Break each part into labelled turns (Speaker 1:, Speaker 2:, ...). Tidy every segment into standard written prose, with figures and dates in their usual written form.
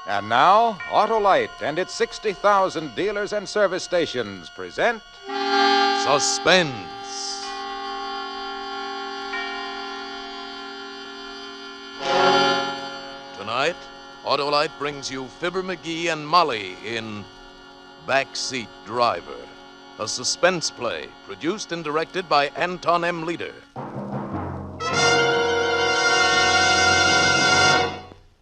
Speaker 1: And now, Autolite and its 60,000 dealers and service stations present
Speaker 2: Suspense. Tonight, Autolite brings you Fibber McGee and Molly in Backseat Driver, a suspense play produced and directed by Anton M. Leader.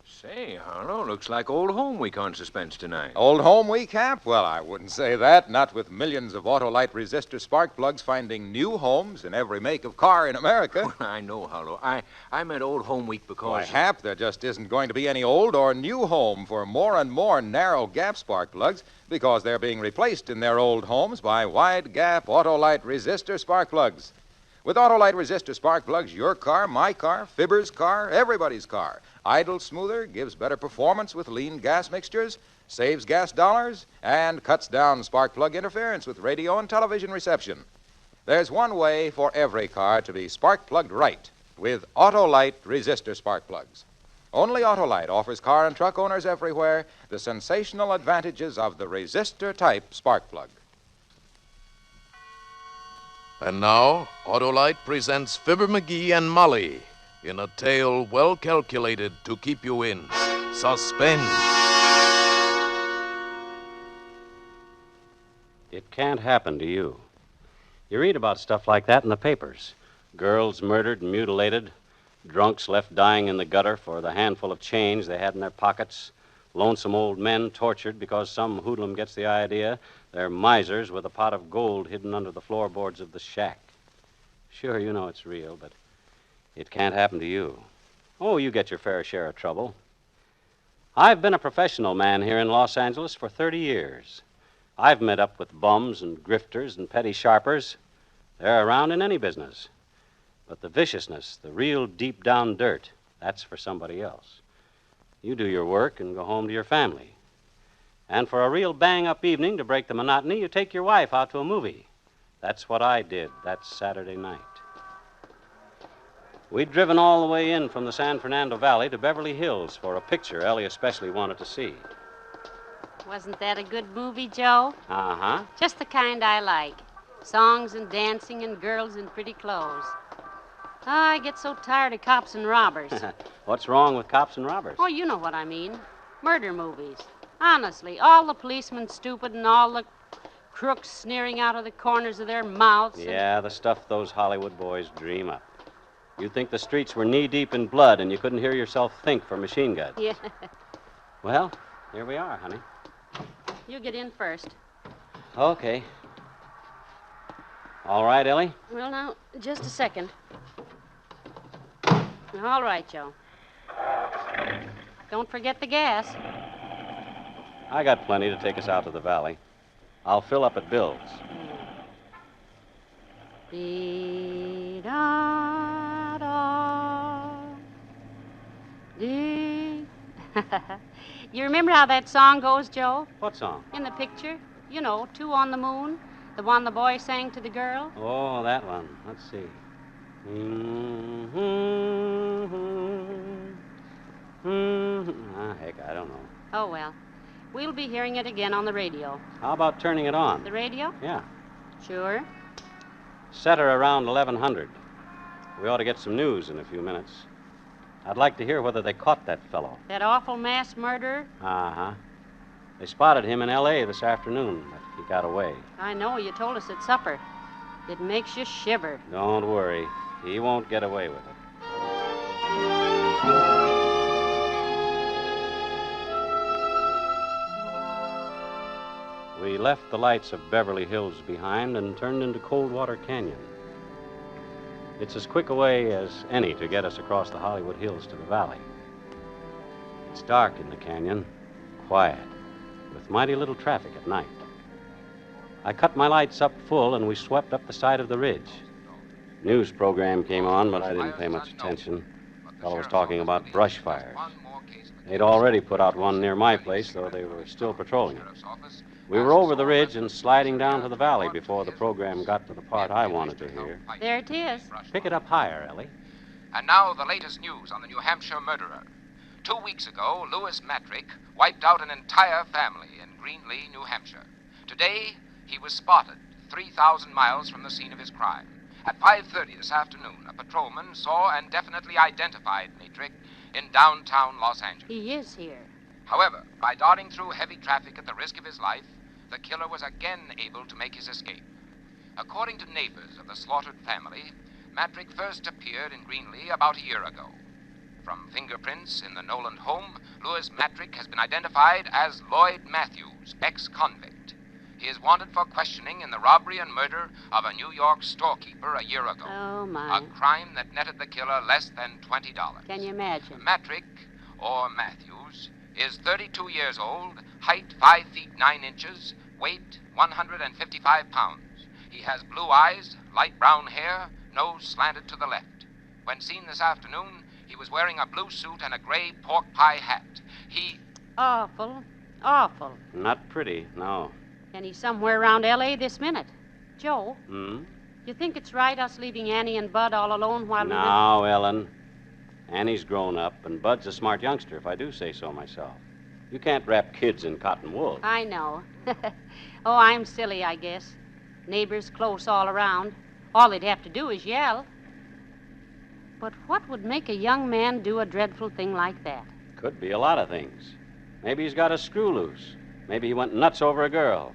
Speaker 3: Say, Harlow, looks like Old Home Week on Suspense tonight.
Speaker 1: Old Home Week, Hap? Well, I wouldn't say that. Not with millions of Autolite resistor spark plugs finding new homes in every make of car in America.
Speaker 3: I know, Harlow. I meant Old Home Week because...
Speaker 1: Why, Hap, there just isn't going to be any old or new home for more and more narrow gap spark plugs because they're being replaced in their old homes by wide gap Autolite resistor spark plugs. With Autolite resistor spark plugs, your car, my car, Fibber's car, everybody's car idles smoother, gives better performance with lean gas mixtures, saves gas dollars, and cuts down spark plug interference with radio and television reception. There's one way for every car to be spark plugged right with Autolite resistor spark plugs. Only Autolite offers car and truck owners everywhere the sensational advantages of the resistor-type spark plug.
Speaker 2: And now, Autolite presents Fibber McGee and Molly in a tale well calculated to keep you in suspense.
Speaker 4: It can't happen to you. You read about stuff like that in the papers. Girls murdered and mutilated, drunks left dying in the gutter for the handful of change they had in their pockets, lonesome old men tortured because some hoodlum gets the idea they're misers with a pot of gold hidden under the floorboards of the shack. Sure, you know it's real, but it can't happen to you. Oh, you get your fair share of trouble. I've been a professional man here in Los Angeles for 30 years. I've met up with bums and grifters and petty sharpers. They're around in any business. But the viciousness, the real deep-down dirt, that's for somebody else. You do your work and go home to your family. And for a real bang-up evening to break the monotony, you take your wife out to a movie. That's what I did that Saturday night. We'd driven all the way in from the San Fernando Valley to Beverly Hills for a picture Ellie especially wanted to see.
Speaker 5: Wasn't that a good movie, Joe?
Speaker 4: Uh-huh.
Speaker 5: Just the kind I like. Songs and dancing and girls in pretty clothes. Oh, I get so tired of cops and robbers.
Speaker 4: What's wrong with cops and robbers?
Speaker 5: Oh, you know what I mean. Murder movies. Honestly, all the policemen stupid and all the crooks sneering out of the corners of their mouths.
Speaker 4: Yeah, the stuff those Hollywood boys dream up. You'd think the streets were knee-deep in blood and you couldn't hear yourself think for machine guns.
Speaker 5: Yeah.
Speaker 4: Well, here we are, honey.
Speaker 5: You get in first.
Speaker 4: Okay. All right, Ellie?
Speaker 5: Well, now, just a second. All right, Joe. Don't forget the gas.
Speaker 4: I got plenty to take us out to the valley. I'll fill up at Bill's.
Speaker 5: You remember how that song goes, Joe?
Speaker 4: What song?
Speaker 5: In the picture. You know, Two on the Moon. The one the boy sang to the girl.
Speaker 4: Oh, that one. Let's see. Heck, I don't know.
Speaker 5: Oh, well. We'll be hearing it again on the radio.
Speaker 4: How about turning it on?
Speaker 5: The radio?
Speaker 4: Yeah.
Speaker 5: Sure.
Speaker 4: Set her around 1100. We ought to get some news in a few minutes. I'd like to hear whether they caught that fellow.
Speaker 5: That awful mass murderer?
Speaker 4: Uh-huh. They spotted him in L.A. this afternoon, but he got away.
Speaker 5: I know. You told us at supper. It makes you shiver.
Speaker 4: Don't worry. He won't get away with it. We left the lights of Beverly Hills behind and turned into Coldwater Canyon. It's as quick a way as any to get us across the Hollywood Hills to the valley. It's dark in the canyon, quiet, with mighty little traffic at night. I cut my lights up full and we swept up the side of the ridge. News program came on, but I didn't pay much attention. The fellow was talking about brush fires. They'd already put out one near my place, though they were still patrolling it. We were over the ridge and sliding down to the valley before the program got to the part I wanted to hear.
Speaker 5: There it is.
Speaker 4: Pick it up higher, Ellie.
Speaker 6: And now the latest news on the New Hampshire Murderer.
Speaker 1: 2 weeks ago, Louis Matrick wiped out an entire family in Greenlee, New Hampshire. Today, he was spotted 3,000 miles from the scene of his crime. At 5:30 this afternoon, a patrolman saw and definitely identified Matrick in downtown Los Angeles.
Speaker 5: He is here.
Speaker 1: However, by darting through heavy traffic at the risk of his life, the killer was again able to make his escape. According to neighbors of the slaughtered family, Matrick first appeared in Greenlee about a year ago. From fingerprints in the Noland home, Louis Matrick has been identified as Lloyd Matthews, ex-convict. He is wanted for questioning in the robbery and murder of a New York storekeeper a year ago.
Speaker 5: Oh, my.
Speaker 1: A crime that netted the killer less than $20.
Speaker 5: Can you imagine?
Speaker 1: Matrick, or Matthews, is 32 years old, height 5 feet 9 inches, weight 155 pounds. He has blue eyes, light brown hair, nose slanted to the left. When seen this afternoon, he was wearing a blue suit and a gray pork pie hat. He...
Speaker 5: Awful. Awful.
Speaker 4: Not pretty, no.
Speaker 5: And he's somewhere around L.A. this minute. Joe,
Speaker 4: Hmm?
Speaker 5: you think it's right us leaving Annie and Bud all alone while
Speaker 4: No, Ellen. Annie's grown up, and Bud's a smart youngster, if I do say so myself. You can't wrap kids in cotton wool.
Speaker 5: I know. Oh, I'm silly, I guess. Neighbors close all around. All they'd have to do is yell. But what would make a young man do a dreadful thing like that?
Speaker 4: Could be a lot of things. Maybe he's got a screw loose. Maybe he went nuts over a girl.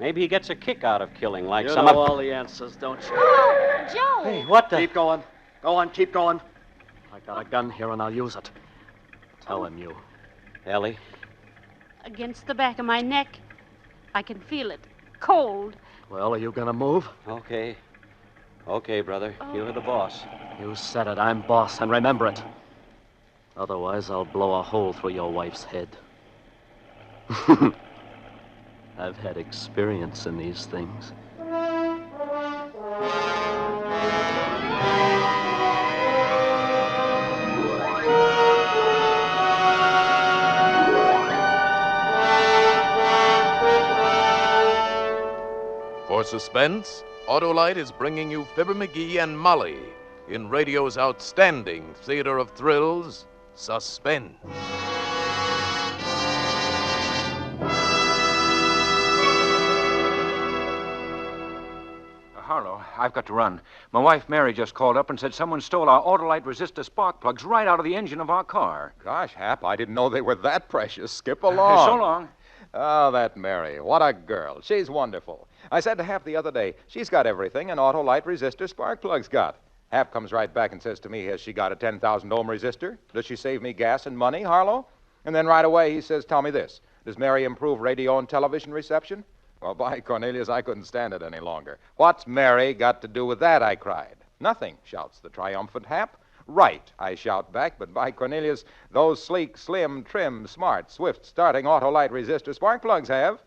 Speaker 4: Maybe he gets a kick out of killing like
Speaker 6: You
Speaker 4: some
Speaker 6: know
Speaker 4: of...
Speaker 6: all the answers, don't you?
Speaker 5: Oh, Joe!
Speaker 4: Hey, what the...
Speaker 6: Keep going. Go on, keep going. I got a gun here and I'll use it. Tell him you.
Speaker 4: Ellie,
Speaker 5: Against the back of my neck. I can feel it. Cold.
Speaker 6: Well, are you gonna move?
Speaker 4: okay. Okay, brother. You're the boss.
Speaker 6: You said it. I'm boss, and remember it. Otherwise, I'll blow a hole through your wife's head. I've had experience in these things.
Speaker 2: For Suspense, Autolite is bringing you Fibber McGee and Molly in radio's outstanding theater of thrills, Suspense.
Speaker 3: Harlow, I've got to run. My wife Mary just called up and said someone stole our Autolite resistor spark plugs right out of the engine of our car.
Speaker 1: Gosh, Hap, I didn't know they were that precious. Skip along.
Speaker 3: So long.
Speaker 1: Oh, that Mary. What a girl. She's wonderful. I said to Hap the other day, she's got everything an Autolite resistor spark plug's got. Hap comes right back and says to me, has she got a 10,000 ohm resistor? Does she save me gas and money, Harlow? And then right away he says, tell me this. Does Mary improve radio and television reception? Well, by Cornelius, I couldn't stand it any longer. What's Mary got to do with that, I cried. Nothing, shouts the triumphant Hap. Right, I shout back, but by Cornelius, those sleek, slim, trim, smart, swift, starting Autolite resistor spark plugs have.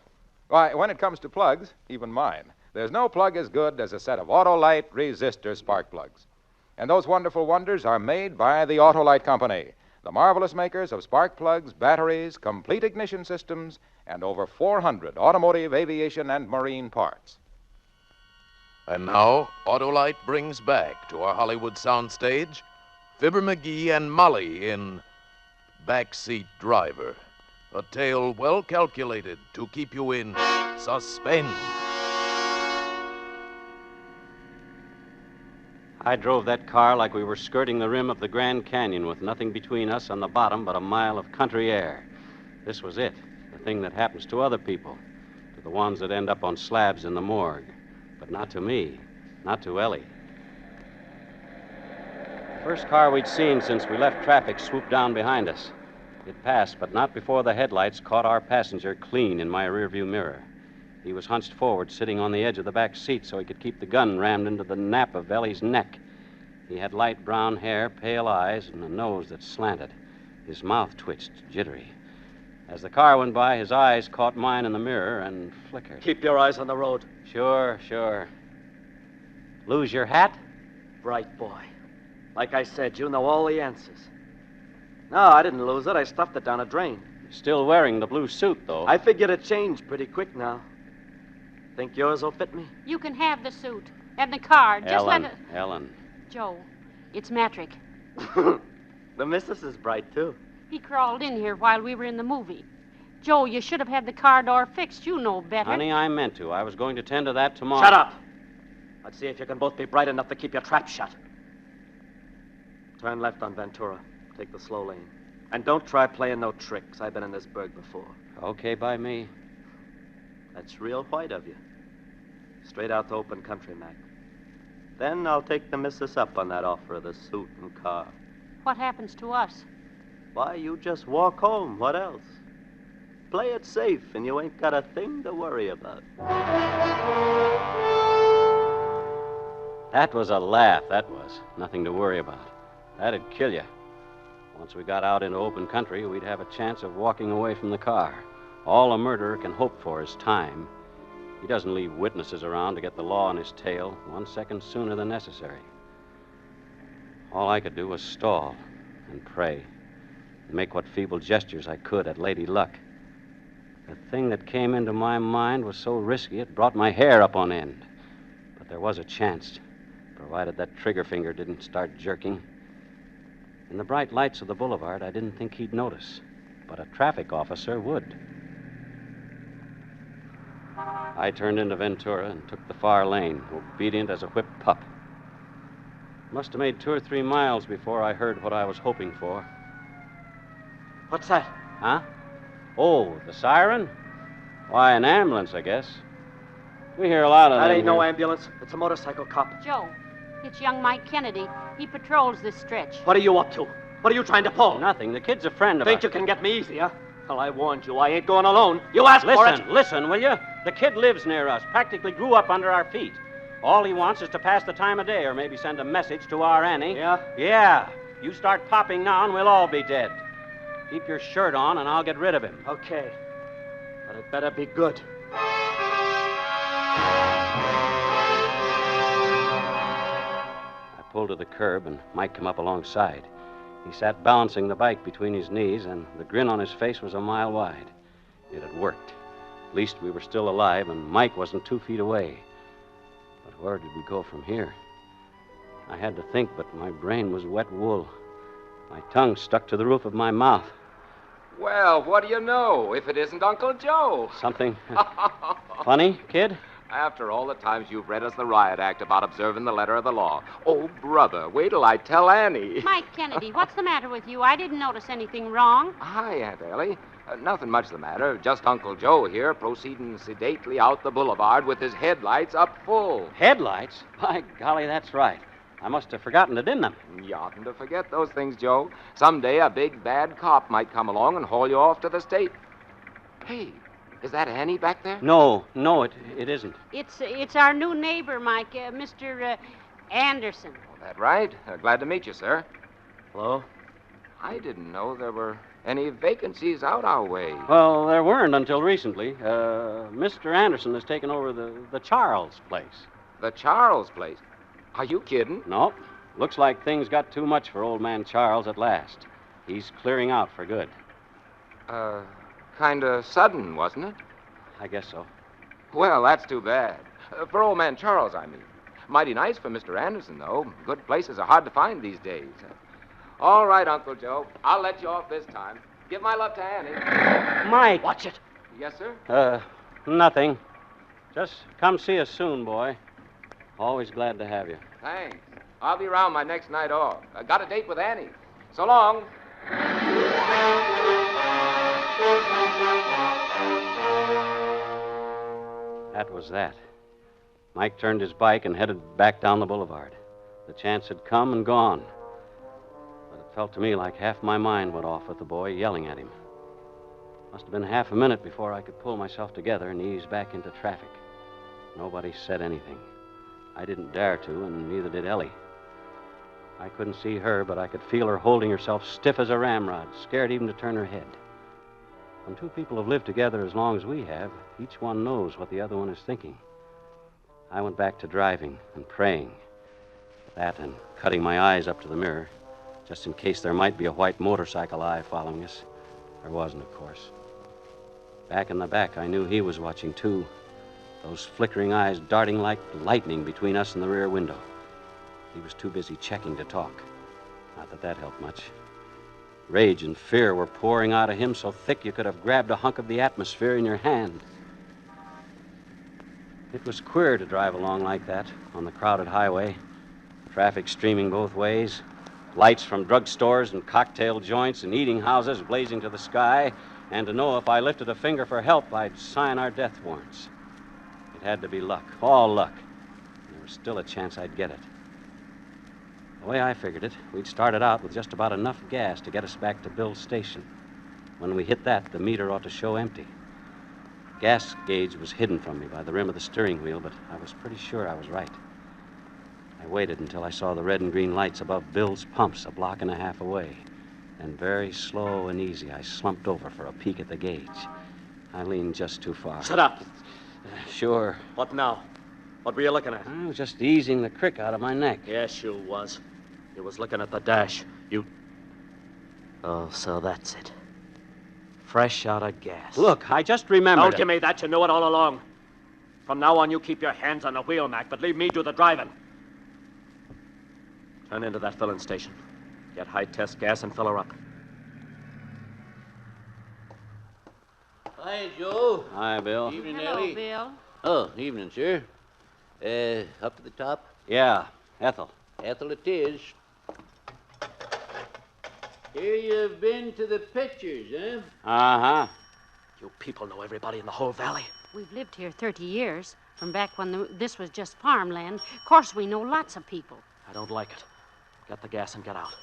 Speaker 1: Why, when it comes to plugs, even mine, there's no plug as good as a set of Autolite resistor spark plugs. And those wonderful wonders are made by the Autolite Company, the marvelous makers of spark plugs, batteries, complete ignition systems, and over 400 automotive, aviation, and marine parts.
Speaker 2: And now, Autolite brings back to our Hollywood soundstage Fibber McGee and Molly in Backseat Driver, a tale well calculated to keep you in suspense.
Speaker 4: I drove that car like we were skirting the rim of the Grand Canyon with nothing between us on the bottom but a mile of country air. This was it, the thing that happens to other people, to the ones that end up on slabs in the morgue. But not to me, not to Ellie. First car we'd seen since we left traffic swooped down behind us. It passed, but not before the headlights caught our passenger clean in my rearview mirror. He was hunched forward, sitting on the edge of the back seat so he could keep the gun rammed into the nape of Ellie's neck. He had light brown hair, pale eyes, and a nose that slanted. His mouth twitched, jittery. As the car went by, his eyes caught mine in the mirror and flickered.
Speaker 6: Keep your eyes on the road.
Speaker 4: Sure. Lose your hat?
Speaker 6: Bright boy. Like I said, you know all the answers. No, I didn't lose it. I stuffed it down a drain.
Speaker 4: Still wearing the blue suit, though.
Speaker 6: I figured it changed pretty quick now. Think yours will fit me?
Speaker 5: You can have the suit and the car. Just
Speaker 4: Ellen,
Speaker 5: let it...
Speaker 4: Ellen.
Speaker 5: Joe, it's Matrick.
Speaker 6: The missus is bright, too.
Speaker 5: He crawled in here while we were in the movie. Joe, you should have had the car door fixed. You know better.
Speaker 4: Honey, I meant to. I was going to tend to that tomorrow.
Speaker 6: Shut up! Let's see if you can both be bright enough to keep your trap shut. Turn left on Ventura. Take the slow lane. And don't try playing no tricks. I've been in this burg before.
Speaker 4: Okay by me.
Speaker 6: That's real white of you. Straight out to open country, Mac. Then I'll take the missus up on that offer of the suit and car.
Speaker 5: What happens to us?
Speaker 6: Why, you just walk home. What else? Play it safe, and you ain't got a thing to worry about.
Speaker 4: That was a laugh, that was. Nothing to worry about. That'd kill you. Once we got out into open country, we'd have a chance of walking away from the car. All a murderer can hope for is time. He doesn't leave witnesses around to get the law on his tail 1 second sooner than necessary. All I could do was stall and pray and make what feeble gestures I could at Lady Luck. The thing that came into my mind was so risky it brought my hair up on end. But there was a chance, provided that trigger finger didn't start jerking. In the bright lights of the boulevard, I didn't think he'd notice, but a traffic officer would. I turned into Ventura and took the far lane, obedient as a whipped pup. Must have made 2 or 3 miles before I heard what I was hoping for.
Speaker 6: What's that?
Speaker 4: Huh? Oh, the siren? Why, an ambulance, I guess. We hear a lot of
Speaker 6: That
Speaker 4: them
Speaker 6: ain't no
Speaker 4: here.
Speaker 6: ambulance. It's a motorcycle cop.
Speaker 5: Joe, it's young Mike Kennedy. He patrols this stretch.
Speaker 6: What are you up to? What are you trying to pull?
Speaker 4: Nothing. The kid's a friend of
Speaker 6: Think
Speaker 4: ours.
Speaker 6: you can get me easy, huh? Well, I warned you. I ain't going alone. You asked for it.
Speaker 4: Listen, will you? The kid lives near us, practically grew up under our feet. All he wants is to pass the time of day or maybe send a message to our Annie.
Speaker 6: Yeah?
Speaker 4: Yeah. You start popping now and we'll all be dead. Keep your shirt on and I'll get rid of him.
Speaker 6: Okay. But it better be good.
Speaker 4: I pulled to the curb and Mike came up alongside. He sat balancing the bike between his knees, and the grin on his face was a mile wide. It had worked. At least we were still alive, and Mike wasn't 2 feet away. But where did we go from here? I had to think, but my brain was wet wool. My tongue stuck to the roof of my mouth.
Speaker 1: Well, what do you know if it isn't Uncle Joe?
Speaker 4: Something funny, kid?
Speaker 1: After all the times you've read us the riot act about observing the letter of the law. Oh, brother, wait till I tell Annie.
Speaker 5: Mike Kennedy, what's the matter with you? I didn't notice anything wrong.
Speaker 1: Hi, Aunt Ellie. Nothing much the matter. Just Uncle Joe here proceeding sedately out the boulevard with his headlights up full.
Speaker 4: Headlights? By golly, that's right. I must have forgotten to dim them.
Speaker 1: You oughtn't to forget those things, Joe. Someday a big, bad cop might come along and haul you off to the state. Hey, is that Annie back there?
Speaker 4: No, it isn't.
Speaker 5: It's our new neighbor, Mike, Mr. Anderson.
Speaker 1: Oh, that right? Glad to meet you, sir.
Speaker 6: Hello?
Speaker 1: I didn't know there were any vacancies out our way.
Speaker 4: Well, there weren't until recently. Mr. Anderson has taken over the Charles place.
Speaker 1: The Charles place? Are you kidding?
Speaker 4: No. Looks like things got too much for old man Charles at last. He's clearing out for good.
Speaker 1: Kind of sudden, wasn't it?
Speaker 4: I guess so.
Speaker 1: Well, that's too bad. For old man Charles, I mean. Mighty nice for Mr. Anderson, though. Good places are hard to find these days. All right, Uncle Joe. I'll let you off this time. Give my love to Annie.
Speaker 4: Mike!
Speaker 6: Watch it.
Speaker 1: Yes, sir?
Speaker 4: Nothing. Just come see us soon, boy. Always glad to have you.
Speaker 1: Thanks. I'll be around my next night off. I got a date with Annie. So long.
Speaker 4: That was that. Mike turned his bike and headed back down the boulevard. The chance had come and gone. But it felt to me like half my mind went off with the boy yelling at him. Must have been half a minute before I could pull myself together and ease back into traffic. Nobody said anything. I didn't dare to, and neither did Ellie. I couldn't see her, but I could feel her holding herself stiff as a ramrod, scared even to turn her head. When two people have lived together as long as we have, each one knows what the other one is thinking. I went back to driving and praying. That and cutting my eyes up to the mirror, just in case there might be a white motorcycle eye following us. There wasn't, of course. Back in the back, I knew he was watching, too. Those flickering eyes darting like lightning between us and the rear window. He was too busy checking to talk. Not that that helped much. Rage and fear were pouring out of him so thick you could have grabbed a hunk of the atmosphere in your hand. It was queer to drive along like that on the crowded highway. Traffic streaming both ways. Lights from drugstores and cocktail joints and eating houses blazing to the sky. And to know if I lifted a finger for help, I'd sign our death warrants. It had to be luck, all luck. And there was still a chance I'd get it. The way I figured it, we'd started out with just about enough gas to get us back to Bill's station. When we hit that, the meter ought to show empty. Gas gauge was hidden from me by the rim of the steering wheel, but I was pretty sure I was right. I waited until I saw the red and green lights above Bill's pumps a block and a half away. And very slow and easy, I slumped over for a peek at the gauge. I leaned just too far.
Speaker 7: Shut up.
Speaker 4: Sure.
Speaker 7: What now? What were you looking at?
Speaker 4: I was just easing the crick out of my neck.
Speaker 7: Yes, you was. You was looking at the dash. Oh, so that's it. Fresh out of gas.
Speaker 4: Look, I just remembered.
Speaker 7: Don't give me that. You knew it all along. From now on, you keep your hands on the wheel, Mac, but leave me do the driving. Turn into that filling station. Get high-test gas and fill her up.
Speaker 8: Hi, Joe.
Speaker 4: Hi, Bill.
Speaker 8: Evening,
Speaker 5: Hello,
Speaker 8: Ellie.
Speaker 5: Bill.
Speaker 8: Oh, evening, sir. Up to the top?
Speaker 4: Yeah, Ethel.
Speaker 8: Ethel it is. Here you've been to the pictures, eh?
Speaker 4: Uh-huh.
Speaker 7: You people know everybody in the whole valley.
Speaker 5: We've lived here 30 years, from back when this was just farmland. Of course, we know lots of people.
Speaker 7: I don't like it. Get the gas and get out.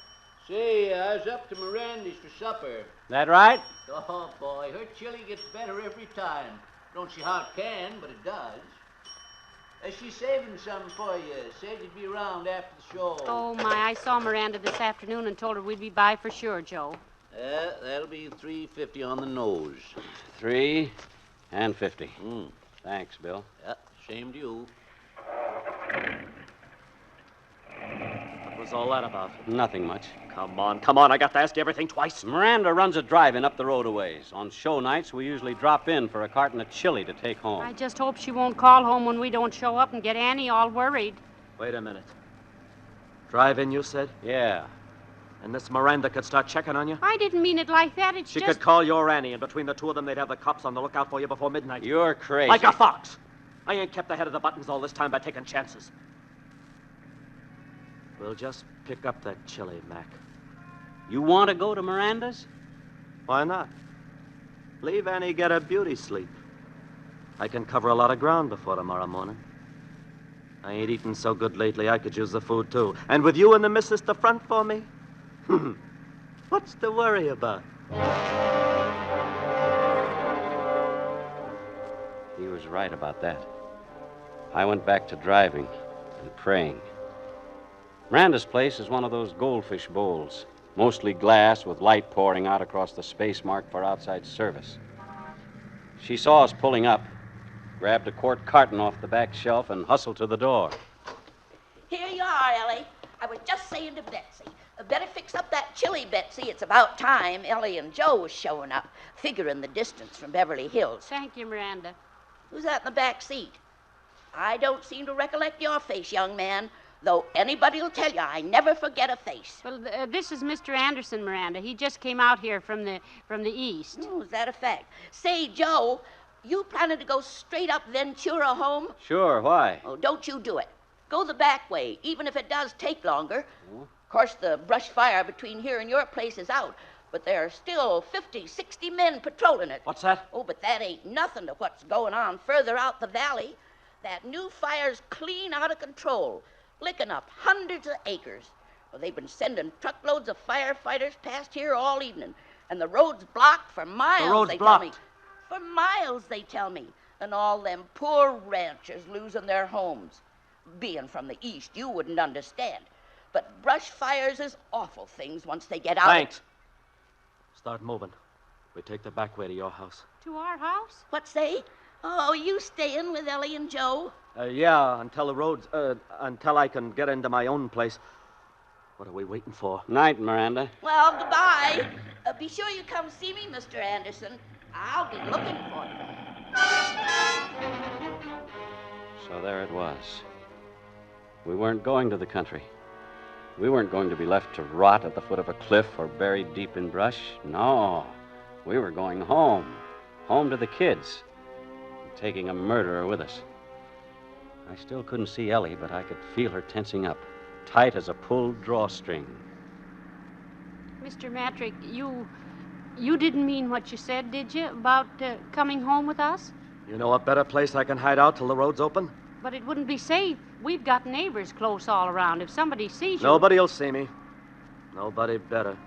Speaker 8: Say, I was up to Miranda's for supper.
Speaker 4: That right?
Speaker 8: Oh, boy, her chili gets better every time. Don't see how it can, but it does. She's saving something for you. Said you'd be around after the show.
Speaker 5: Oh, my, I saw Miranda this afternoon and told her we'd be by for sure, Joe.
Speaker 8: That'll be $3.50 on the nose.
Speaker 4: $3 and $50.
Speaker 8: Mm.
Speaker 4: Thanks, Bill.
Speaker 8: Yeah, same to you.
Speaker 7: What was all that about?
Speaker 4: Nothing much.
Speaker 7: Come on. I got to ask you everything twice.
Speaker 4: Miranda runs a drive-in up the road a ways. On show nights, we usually drop in for a carton of chili to take home.
Speaker 5: I just hope she won't call home when we don't show up and get Annie all worried.
Speaker 7: Wait a minute. Drive-in, you said?
Speaker 4: Yeah.
Speaker 7: And Miss Miranda could start checking on you?
Speaker 5: I didn't mean it like that. It's
Speaker 7: She
Speaker 5: just...
Speaker 7: could call your Annie, and between the two of them, they'd have the cops on the lookout for you before midnight.
Speaker 4: You're crazy.
Speaker 7: Like a fox. I ain't kept ahead of the buttons all this time by taking chances. We'll just pick up that chili, Mac.
Speaker 4: You want to go to Miranda's?
Speaker 6: Why not? Leave Annie get a beauty sleep. I can cover a lot of ground before tomorrow morning. I ain't eaten so good lately, I could use the food, too. And with you and the missus to front for me, what's to worry about?
Speaker 4: He was right about that. I went back to driving and praying. Miranda's place is one of those goldfish bowls, mostly glass with light pouring out across the space marked for outside service. She saw us pulling up, grabbed a quart carton off the back shelf, and hustled to the door.
Speaker 9: Here you are, Ellie. I was just saying to Betsy. Better fix up that chili, Betsy. It's about time Ellie and Joe was showing up, figuring the distance from Beverly Hills.
Speaker 5: Thank you, Miranda.
Speaker 9: Who's that in the back seat? I don't seem to recollect your face, young man, though anybody'll tell you I never forget a face.
Speaker 5: Well, this is Mr. Anderson, Miranda. He just came out here from the east.
Speaker 9: Oh, is that a fact? Say, Joe, you planning to go straight up Ventura home?
Speaker 4: Sure, why?
Speaker 9: Oh, don't you do it. Go the back way, even if it does take longer. Of course, the brush fire between here and your place is out, but there are still 50, 60 men patrolling it.
Speaker 7: What's that?
Speaker 9: Oh, but that ain't nothing to what's going on further out the valley. That new fire's clean out of control, licking up hundreds of acres. Well, they've been sending truckloads of firefighters past here all evening, and the road's blocked for miles,
Speaker 7: The road's
Speaker 9: they
Speaker 7: blocked.
Speaker 9: tell me. For miles, they tell me. And all them poor ranchers losing their homes. Being from the east, you wouldn't understand. But brush fires is awful things once they get out.
Speaker 7: Thanks. Start moving. We take the back way to your house.
Speaker 5: To our house?
Speaker 9: What say? Oh, you staying with Ellie and Joe?
Speaker 7: Yeah, until the roads, until I can get into my own place. What are we waiting for?
Speaker 4: Night, Miranda.
Speaker 9: Well, goodbye. Be sure you come see me, Mr. Anderson. I'll be looking for you.
Speaker 4: So there it was. We weren't going to the country. We weren't going to be left to rot at the foot of a cliff or buried deep in brush. No. We were going home. Home to the kids. And taking a murderer with us. I still couldn't see Ellie, but I could feel her tensing up, tight as a pulled drawstring.
Speaker 5: Mr. Matrick, you didn't mean what you said, did you, about coming home with us?
Speaker 6: You know a better place I can hide out till the road's open?
Speaker 5: But it wouldn't be safe. We've got neighbors close all around. If somebody sees you...
Speaker 6: Nobody'll see me. Nobody better.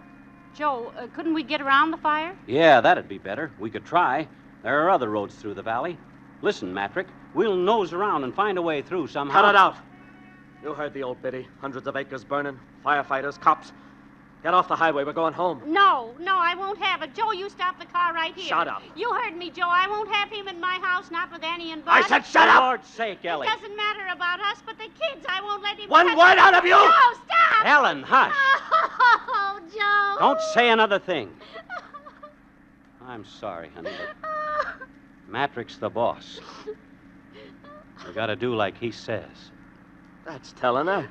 Speaker 5: Joe, couldn't we get around the fire?
Speaker 4: Yeah, that'd be better. We could try. There are other roads through the valley. Listen, Matrick, we'll nose around and find a way through somehow.
Speaker 6: Cut it out. You heard the old biddy. Hundreds of acres burning. Firefighters, cops. Get off the highway. We're going home.
Speaker 5: No, I won't have it. Joe, you stop the car right here.
Speaker 6: Shut up.
Speaker 5: You heard me, Joe. I won't have him in my house, not with Annie and Bud.
Speaker 6: I said shut up!
Speaker 4: For Lord's sake, Ellie.
Speaker 5: It doesn't matter about us, but the kids, I won't let him...
Speaker 6: One word out of you!
Speaker 5: Joe, stop!
Speaker 4: Ellen, hush.
Speaker 5: Oh, Joe.
Speaker 4: Don't say another thing. I'm sorry, honey, but Matrick's the boss. We gotta do like he says.
Speaker 6: That's telling her.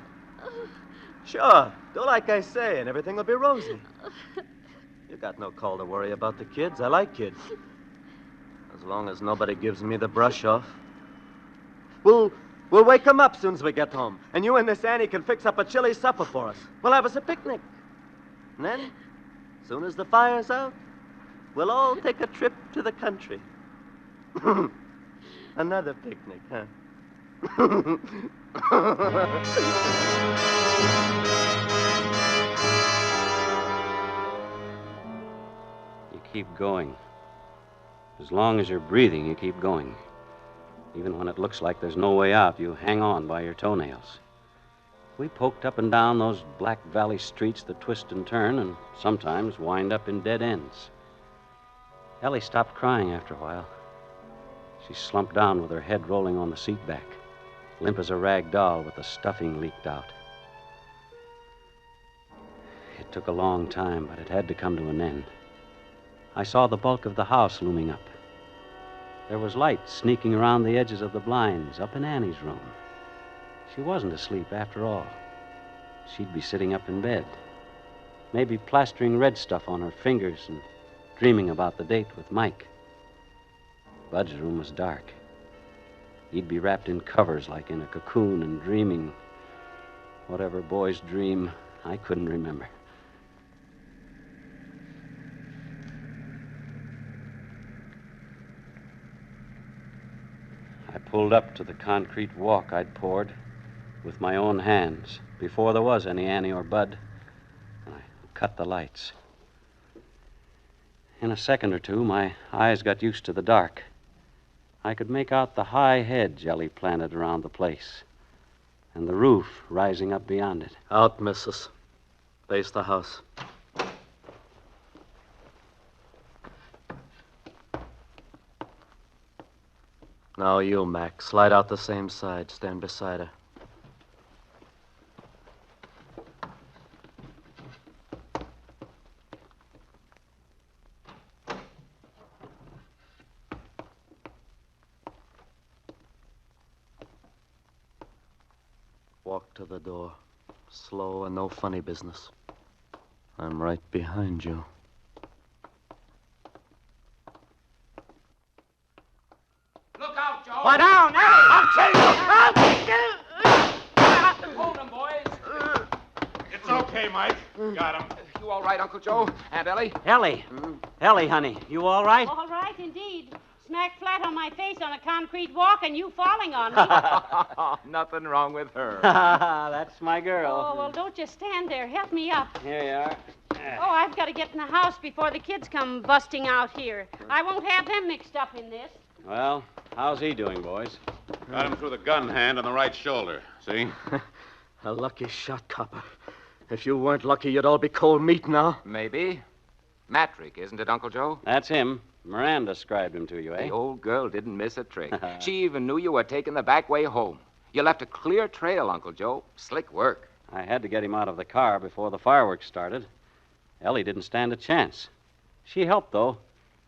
Speaker 6: Sure, do like I say, and everything will be rosy. You got no call to worry about the kids. I like kids. As long as nobody gives me the brush off. We'll wake them up soon as we get home. And you and this Annie can fix up a chilly supper for us. We'll have us a picnic. And then, as soon as the fire's out, we'll all take a trip to the country. Another picnic, huh?
Speaker 4: You keep going. As long as you're breathing, you keep going. Even when it looks like there's no way out, you hang on by your toenails. We poked up and down those Black Valley streets that twist and turn and sometimes wind up in dead ends. Ellie stopped crying after a while. She slumped down with her head rolling on the seat back, limp as a rag doll with the stuffing leaked out. It took a long time, but it had to come to an end. I saw the bulk of the house looming up. There was light sneaking around the edges of the blinds up in Annie's room. She wasn't asleep after all. She'd be sitting up in bed, maybe plastering red stuff on her fingers and dreaming about the date with Mike. Bud's room was dark. He'd be wrapped in covers like in a cocoon and dreaming. Whatever boys dream, I couldn't remember. I pulled up to the concrete walk I'd poured with my own hands before there was any Annie or Bud, and I cut the lights. In a second or two, my eyes got used to the dark. I could make out the high hedge Ellie planted around the place, and the roof rising up beyond it.
Speaker 6: Out, missus. Face the house. Now you, Mac. Slide out the same side. Stand beside her. Walk to the door. Slow and no funny business. I'm right behind you.
Speaker 8: Look out, Joe!
Speaker 7: Lie down, Ellie!
Speaker 8: I'll kill you! Hold him, boys.
Speaker 10: It's okay, Mike. Got him.
Speaker 1: You all right, Uncle Joe? Aunt Ellie?
Speaker 4: Ellie! Ellie, honey, you all right?
Speaker 5: All right, indeed. Smack flat on my face on a concrete walk and you falling on me.
Speaker 1: Nothing wrong with her.
Speaker 4: That's my girl.
Speaker 5: Oh, well, don't just stand there. Help me up.
Speaker 4: Here you are.
Speaker 5: Oh, I've got to get in the house before the kids come busting out here. I won't have them mixed up in this.
Speaker 4: Well, how's he doing, boys?
Speaker 10: Got him through the gun hand on the right shoulder. See?
Speaker 6: A lucky shot, copper. If you weren't lucky, you'd all be cold meat now.
Speaker 1: Maybe. Matrick, isn't it, Uncle Joe?
Speaker 4: That's him. Miranda described him to you, eh?
Speaker 1: The old girl didn't miss a trick. She even knew you were taking the back way home. You left a clear trail, Uncle Joe. Slick work.
Speaker 4: I had to get him out of the car before the fireworks started. Ellie didn't stand a chance. She helped, though.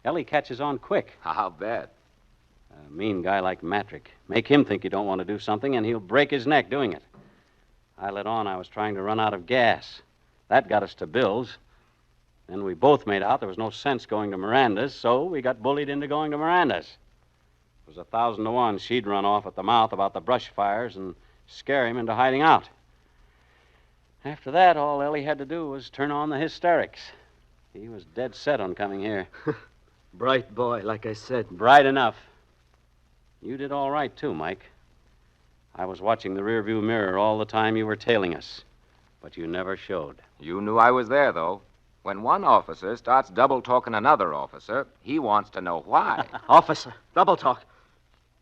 Speaker 4: Ellie catches on quick.
Speaker 1: I'll bet.
Speaker 4: A mean guy like Matrick. Make him think you don't want to do something, and he'll break his neck doing it. I let on I was trying to run out of gas. That got us to Bill's. Then we both made out there was no sense going to Miranda's, so we got bullied into going to Miranda's. It was 1,000 to 1 she'd run off at the mouth about the brush fires and scare him into hiding out. After that, all Ellie had to do was turn on the hysterics. He was dead set on coming here.
Speaker 6: Bright boy, like I said.
Speaker 4: Bright enough. You did all right, too, Mike. I was watching the rearview mirror all the time you were tailing us, but you never showed.
Speaker 3: You knew I was there, though. When one officer starts double-talking another officer, he wants to know why.
Speaker 6: Officer, double talk.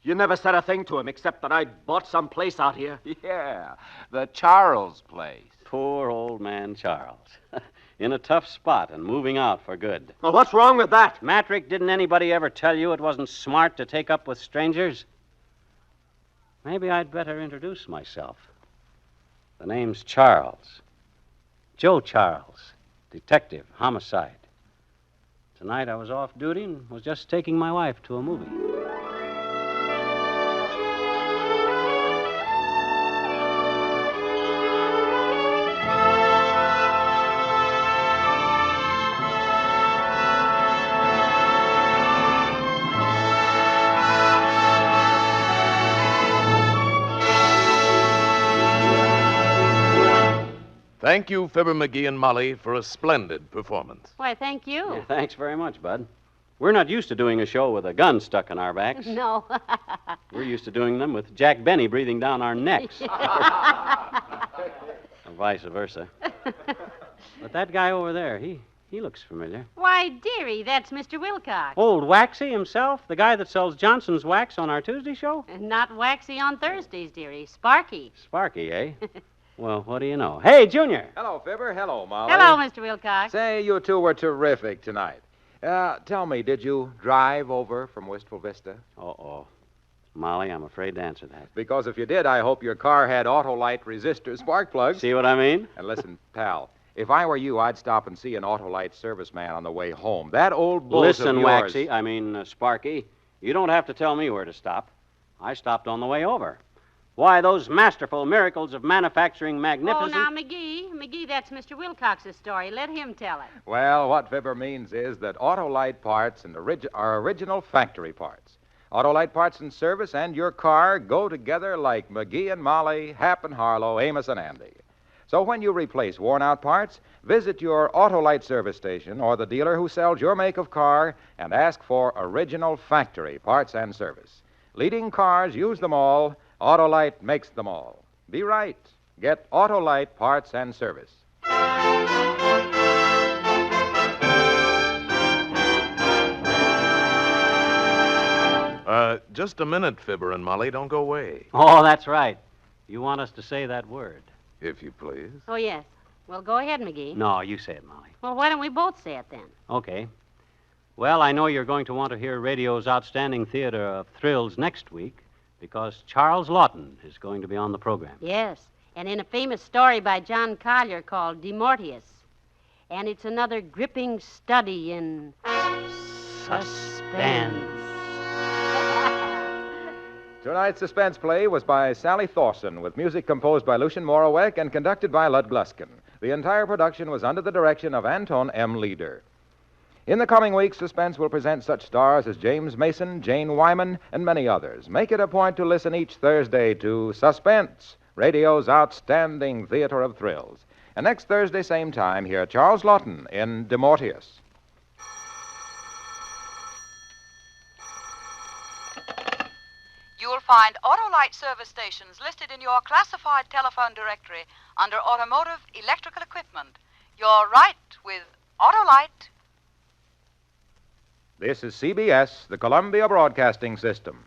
Speaker 6: You never said a thing to him except that I'd bought some place out here.
Speaker 3: Yeah, the Charles place.
Speaker 4: Poor old man Charles. In a tough spot and moving out for good.
Speaker 6: Well, what's wrong with that?
Speaker 4: Matrick, didn't anybody ever tell you it wasn't smart to take up with strangers? Maybe I'd better introduce myself. The name's Charles. Joe Charles, detective, homicide. Tonight I was off duty and was just taking my wife to a movie.
Speaker 2: Thank you, Fibber McGee and Molly, for a splendid performance.
Speaker 5: Why, thank you.
Speaker 4: Yeah, thanks very much, Bud. We're not used to doing a show with a gun stuck in our backs.
Speaker 5: No.
Speaker 4: We're used to doing them with Jack Benny breathing down our necks. Or vice versa. But that guy over there, he looks familiar.
Speaker 5: Why, dearie, that's Mr. Wilcox.
Speaker 4: Old Waxy himself? The guy that sells Johnson's wax on our Tuesday show?
Speaker 5: Not Waxy on Thursdays, dearie. Sparky.
Speaker 4: Sparky, eh? Well, what do you know? Hey, Junior.
Speaker 1: Hello, Fibber. Hello, Molly.
Speaker 5: Hello, Mr. Wilcox.
Speaker 1: Say, you two were terrific tonight. Tell me, did you drive over from Wistful Vista?
Speaker 4: Uh-oh. Molly, I'm afraid to answer that.
Speaker 1: Because if you did, I hope your car had Autolite resistor spark plugs.
Speaker 4: See what I mean?
Speaker 1: And listen, pal, if I were you, I'd stop and see an Autolite serviceman on the way home. That old bull
Speaker 4: Listen,
Speaker 1: of yours...
Speaker 4: Sparky, you don't have to tell me where to stop. I stopped on the way over. Why, those masterful miracles of manufacturing magnificent...
Speaker 5: Oh, now, McGee, that's Mr. Wilcox's story. Let him tell it.
Speaker 1: Well, what Fibber means is that Autolite parts are original factory parts. Autolite parts and service and your car go together like McGee and Molly, Hap and Harlow, Amos and Andy. So when you replace worn-out parts, visit your Autolite service station or the dealer who sells your make of car and ask for original factory parts and service. Leading cars use them all. Autolite makes them all. Be right. Get Autolite parts and service.
Speaker 2: Just a minute, Fibber and Molly. Don't go away,
Speaker 4: Oh, that's right. You want us to say that word.
Speaker 2: if you please.
Speaker 5: Oh, yes. Well, go ahead, McGee.
Speaker 4: No, you say it, Molly.
Speaker 5: Well, why don't we both say it then?
Speaker 4: Okay. Well, I know you're going to want to hear radio's outstanding theater of thrills next week because Charles Lawton is going to be on the program.
Speaker 5: Yes, and in a famous story by John Collier called De Mortuis. And it's another gripping study in... suspense.
Speaker 1: Tonight's suspense play was by Sally Thorson with music composed by Lucien Moraweck and conducted by Lud Gluskin. The entire production was under the direction of Anton M. Leader. In the coming weeks, Suspense will present such stars as James Mason, Jane Wyman, and many others. Make it a point to listen each Thursday to Suspense, radio's outstanding theater of thrills. And next Thursday, same time, hear Charles Lawton in De Mortuis.
Speaker 11: You will find Autolite service stations listed in your classified telephone directory under Automotive Electrical Equipment. You're right with Autolite.
Speaker 1: This is CBS, the Columbia Broadcasting System.